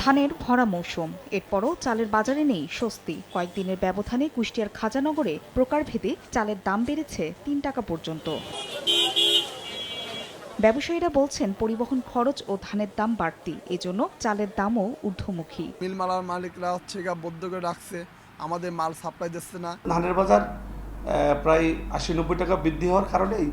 ধানের ভরা মৌসুম, এরপরও চালের বাজারে নেই স্বস্তি। কয়েকদিনের ব্যবধানে কুষ্টিয়ার খাজানগরে প্রকারভেদে চালের দাম বেড়েছে ৩ টাকা পর্যন্ত। ব্যবসায়ীরা বলছেন পরিবহন খরচ ও ধানের দাম বাড়তি, এজন্য চালের দামও ঊর্ধ্বমুখী। মিল মালার মালিকরা বদ্ধ করে রাখছে, আমাদের মাল সাপ্লাই দিচ্ছে না। ধানের বাজার প্রায় ৮০-৯০ টাকা বৃদ্ধি হওয়ার কারণেই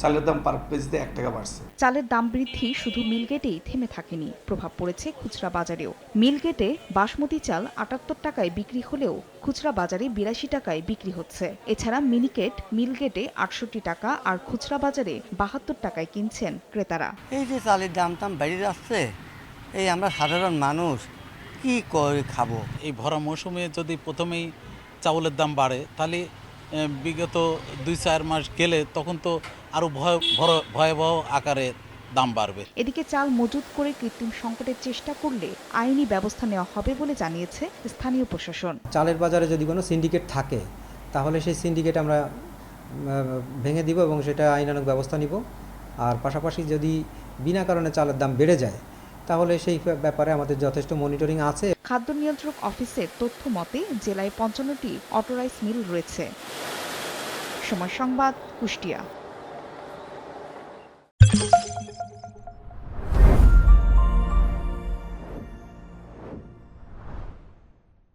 চালের দাম পার কেজিতে ১ টাকা বাড়ছে। চালের দাম বৃদ্ধি শুধু মিলগেটেই থেমে থাকেনি, প্রভাব পড়েছে খুচরা বাজারেও। মিলগেটে বাসমতি চাল ৭৮ টাকায় বিক্রি হলেও খুচরা বাজারে ৮২ টাকায় বিক্রি হচ্ছে। এছাড়া মিনিকেট মিলগেটে ৬৮ টাকা আর খুচরা বাজারে ৭২ টাকায় কিনছেন ক্রেতারা। এই যে চালের দাম বেড়ে যাচ্ছে, এই আমরা সাধারণ মানুষ কি করে খাবো? এই ভরা মৌসুমে যদি প্রথমেই চাউলের দাম বাড়ে, তাহলে বিগত ২-৪ মাস গেলে তখন তো আরও ভয়াবহ আকারে দাম বাড়বে। এদিকে চাল মজুত করে কৃত্রিম সংকটের চেষ্টা করলে আইনি ব্যবস্থা নেওয়া হবে বলে জানিয়েছে স্থানীয় প্রশাসন। চালের বাজারে যদি কোনো সিন্ডিকেট থাকে, তাহলে সেই সিন্ডিকেট আমরা ভেঙে দিব এবং সেটা আইনানুগ ব্যবস্থা নিব। আর পাশাপাশি যদি বিনা কারণে চালের দাম বেড়ে যায়, তাহলে সেই ব্যাপারে আমাদের যথেষ্ট মনিটরিং আছে। খাদ্য নিয়ন্ত্রক অফিসের তথ্য মতে জেলায় ৫৫টি অটোরাইস মিল রয়েছে। সময় সংবাদ, কুষ্টিয়া।